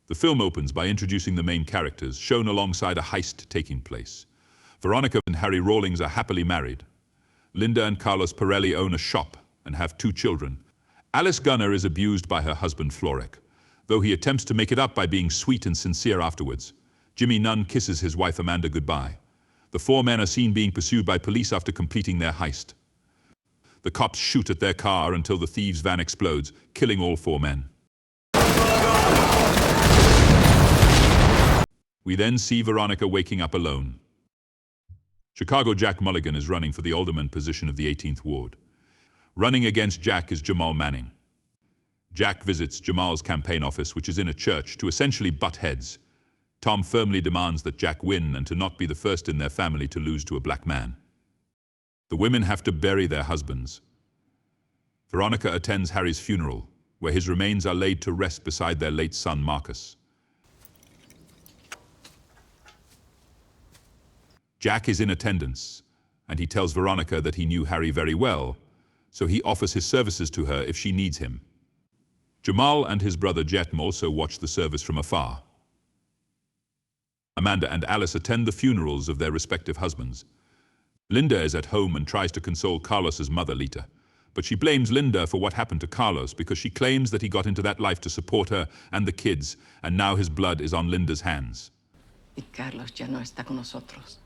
The film opens by introducing the main characters, shown alongside a heist taking place. Veronica and Harry Rawlings are happily married. Linda and Carlos Pirelli own a shop and have 2 children. Alice Gunner is abused by her husband Florek, though he attempts to make it up by being sweet and sincere afterwards. Jimmy Nunn kisses his wife Amanda goodbye. The 4 men are seen being pursued by police after completing their heist. The cops shoot at their car until the thieves' van explodes, killing all 4 men. We then see Veronica waking up alone. Chicago Jack Mulligan is running for the alderman position of the 18th Ward. Running against Jack is Jamal Manning. Jack visits Jamal's campaign office, which is in a church, to essentially butt heads. Tom firmly demands that Jack win and to not be the first in their family to lose to a black man. The women have to bury their husbands. Veronica attends Harry's funeral, where his remains are laid to rest beside their late son Marcus. Jack is in attendance, and he tells Veronica that he knew Harry very well, so he offers his services to her if she needs him. Jamal and his brother Jetem also watch the service from afar. Amanda and Alice attend the funerals of their respective husbands. Linda is at home and tries to console Carlos's mother, Lita, but she blames Linda for what happened to Carlos because she claims that he got into that life to support her and the kids, and now his blood is on Linda's hands. Y Carlos ya no está con nosotros.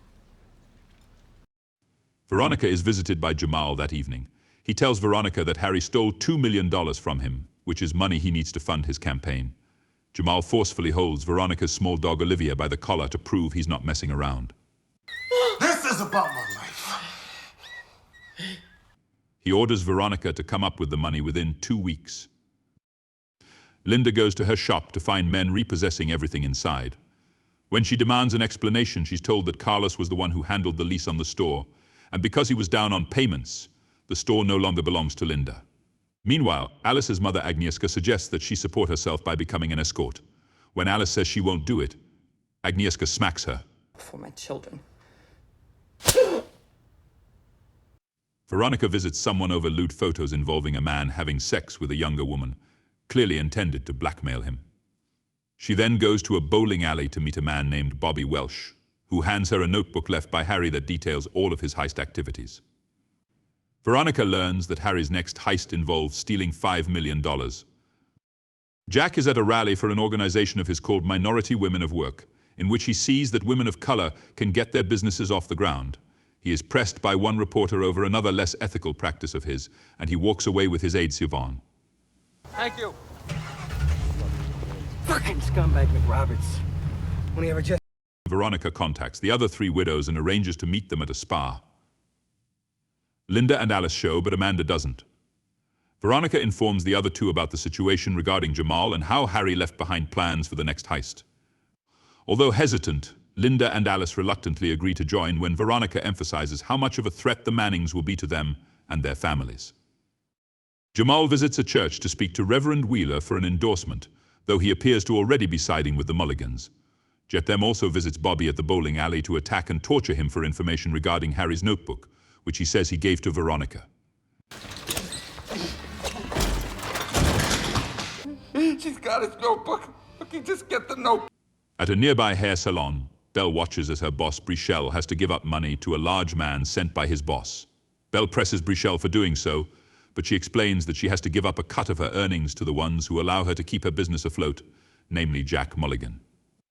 Veronica is visited by Jamal that evening. He tells Veronica that Harry stole $2 million from him, which is money he needs to fund his campaign. Jamal forcefully holds Veronica's small dog Olivia by the collar to prove he's not messing around. This is about my life. He orders Veronica to come up with the money within 2 weeks. Linda goes to her shop to find men repossessing everything inside. When she demands an explanation, she's told that Carlos was the one who handled the lease on the store, and because he was down on payments, the store no longer belongs to Linda. Meanwhile, Alice's mother Agnieszka suggests that she support herself by becoming an escort. When Alice says she won't do it, Agnieszka smacks her. For my children. Veronica visits someone over lewd photos involving a man having sex with a younger woman, clearly intended to blackmail him. She then goes to a bowling alley to meet a man named Bobby Welsh, who hands her a notebook left by Harry that details all of his heist activities. Veronica learns that Harry's next heist involves stealing $5 million. Jack is at a rally for an organization of his called Minority Women of Work, in which he sees that women of color can get their businesses off the ground. He is pressed by one reporter over another less ethical practice of his, and he walks away with his aide Siobhan. Thank you. Fucking scumbag McRoberts. When he ever just... Veronica contacts the other 3 widows and arranges to meet them at a spa. Linda and Alice show, but Amanda doesn't. Veronica informs the other 2 about the situation regarding Jamal and how Harry left behind plans for the next heist. Although hesitant, Linda and Alice reluctantly agree to join when Veronica emphasizes how much of a threat the Mannings will be to them and their families. Jamal visits a church to speak to Reverend Wheeler for an endorsement, though he appears to already be siding with the Mulligans. Jetem also visits Bobby at the bowling alley to attack and torture him for information regarding Harry's notebook, which he says he gave to Veronica. She's got his notebook. Look, he just get the notebook. At a nearby hair salon, Belle watches as her boss, Brichelle, has to give up money to a large man sent by his boss. Belle presses Brichelle for doing so, but she explains that she has to give up a cut of her earnings to the ones who allow her to keep her business afloat, namely Jack Mulligan.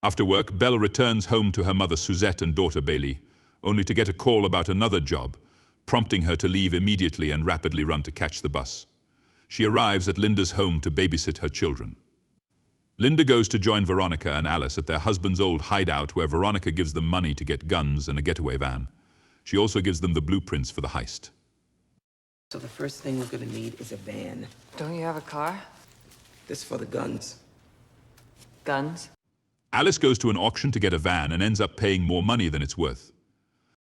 After work, Belle returns home to her mother Suzette and daughter Bailey, only to get a call about another job, prompting her to leave immediately and rapidly run to catch the bus. She arrives at Linda's home to babysit her children. Linda goes to join Veronica and Alice at their husband's old hideout, where Veronica gives them money to get guns and a getaway van. She also gives them the blueprints for the heist. So the first thing we're gonna need is a van. Don't you have a car? This for the guns. Guns? Alice goes to an auction to get a van and ends up paying more money than it's worth.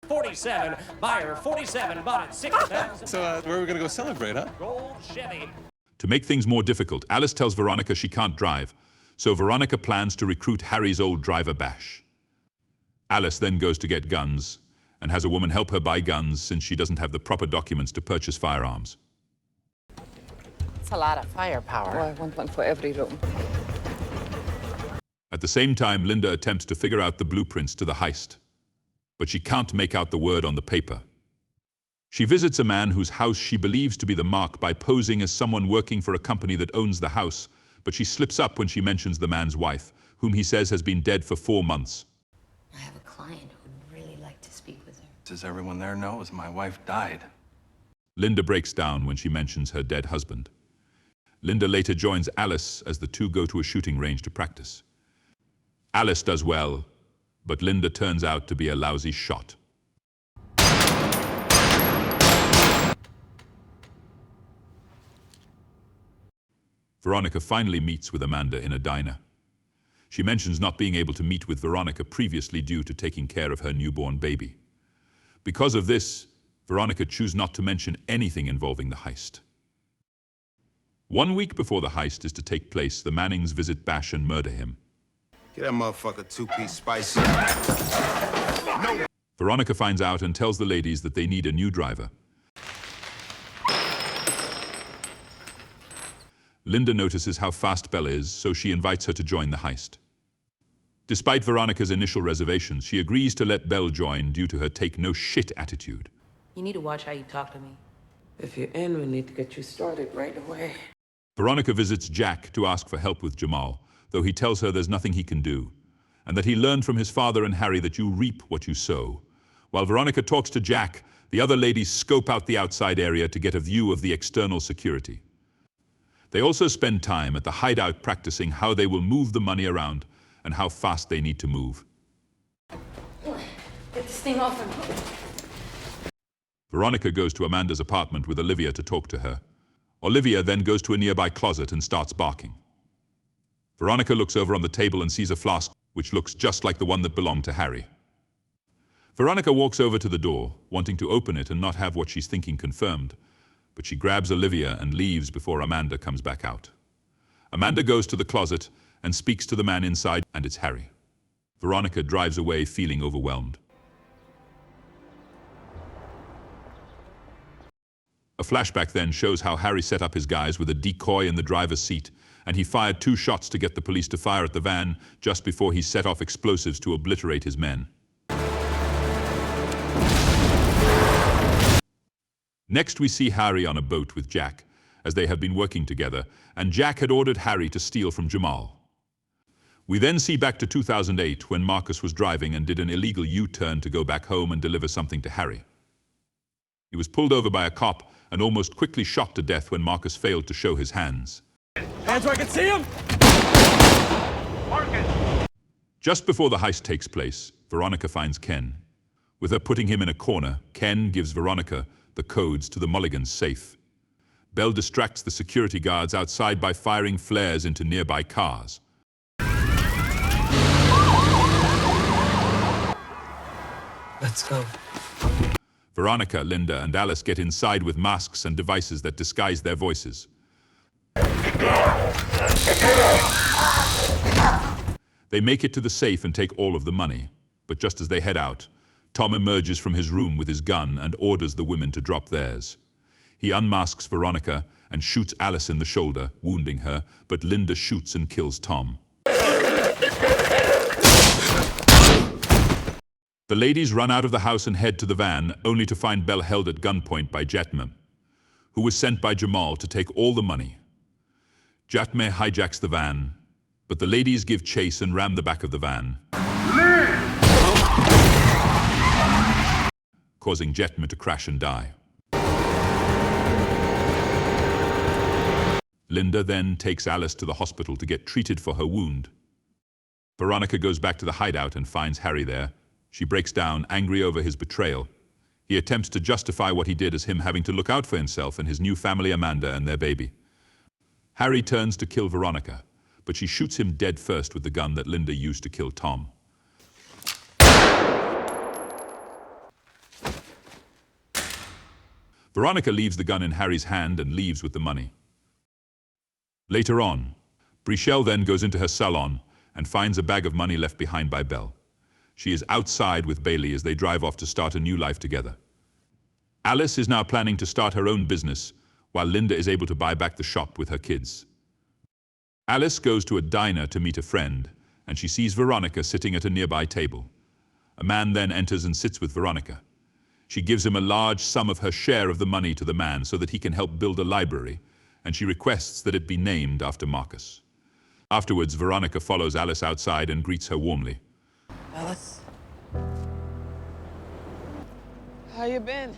47, buyer 47, bought it 6,000. So where are we gonna go celebrate, huh? Gold Chevy. To make things more difficult, Alice tells Veronica she can't drive, so Veronica plans to recruit Harry's old driver Bash. Alice then goes to get guns and has a woman help her buy guns since she doesn't have the proper documents to purchase firearms. It's a lot of firepower. Oh, I want one for every room. At the same time, Linda attempts to figure out the blueprints to the heist, but she can't make out the word on the paper. She visits a man whose house she believes to be the mark by posing as someone working for a company that owns the house, but she slips up when she mentions the man's wife, whom he says has been dead for 4 months. I have a client who would really like to speak with her. As everyone there knows, my wife died. Linda breaks down when she mentions her dead husband. Linda later joins Alice as the two go to a shooting range to practice. Alice does well, but Linda turns out to be a lousy shot. Veronica finally meets with Amanda in a diner. She mentions not being able to meet with Veronica previously due to taking care of her newborn baby. Because of this, Veronica chooses not to mention anything involving the heist. 1 week before the heist is to take place, the Mannings visit Bash and murder him. Get that motherfucker 2-piece spicy. Veronica finds out and tells the ladies that they need a new driver. Linda notices how fast Belle is, so she invites her to join the heist. Despite Veronica's initial reservations, she agrees to let Belle join due to her take-no-shit attitude. You need to watch how you talk to me. If you're in, we need to get you started right away. Veronica visits Jack to ask for help with Jamal, though he tells her there's nothing he can do, and that he learned from his father and Harry that you reap what you sow. While Veronica talks to Jack, the other ladies scope out the outside area to get a view of the external security. They also spend time at the hideout practicing how they will move the money around and how fast they need to move. Get this thing off him. Veronica goes to Amanda's apartment with Olivia to talk to her. Olivia then goes to a nearby closet and starts barking. Veronica looks over on the table and sees a flask which looks just like the one that belonged to Harry. Veronica walks over to the door, wanting to open it and not have what she's thinking confirmed, but she grabs Olivia and leaves before Amanda comes back out. Amanda goes to the closet and speaks to the man inside, and it's Harry. Veronica drives away feeling overwhelmed. A flashback then shows how Harry set up his guys with a decoy in the driver's seat, and he fired 2 shots to get the police to fire at the van just before he set off explosives to obliterate his men. Next, we see Harry on a boat with Jack, as they have been working together, and Jack had ordered Harry to steal from Jamal. We then see back to 2008 when Marcus was driving and did an illegal U-turn to go back home and deliver something to Harry. He was pulled over by a cop and almost quickly shot to death when Marcus failed to show his hands. Hands where I can see him! Just before the heist takes place, Veronica finds Ken. With her putting him in a corner, Ken gives Veronica the codes to the Mulligan's safe. Belle distracts the security guards outside by firing flares into nearby cars. Let's go. Veronica, Linda, and Alice get inside with masks and devices that disguise their voices. They make it to the safe and take all of the money, but just as they head out, Tom emerges from his room with his gun and orders the women to drop theirs. He unmasks Veronica and shoots Alice in the shoulder, wounding her, but Linda shoots and kills Tom. The ladies run out of the house and head to the van, only to find Belle held at gunpoint by Jatme, who was sent by Jamal to take all the money. Jatme hijacks the van, but the ladies give chase and ram the back of the van, causing Jatme to crash and die. Linda then takes Alice to the hospital to get treated for her wound. Veronica goes back to the hideout and finds Harry there. She breaks down, angry over his betrayal. He attempts to justify what he did as him having to look out for himself and his new family, Amanda, and their baby. Harry turns to kill Veronica, but she shoots him dead first with the gun that Linda used to kill Tom. Veronica leaves the gun in Harry's hand and leaves with the money. Later on, Brichelle then goes into her salon and finds a bag of money left behind by Belle. She is outside with Bailey as they drive off to start a new life together. Alice is now planning to start her own business, while Linda is able to buy back the shop with her kids. Alice goes to a diner to meet a friend, and she sees Veronica sitting at a nearby table. A man then enters and sits with Veronica. She gives him a large sum of her share of the money to the man so that he can help build a library, and she requests that it be named after Marcus. Afterwards, Veronica follows Alice outside and greets her warmly. Alice? How you been?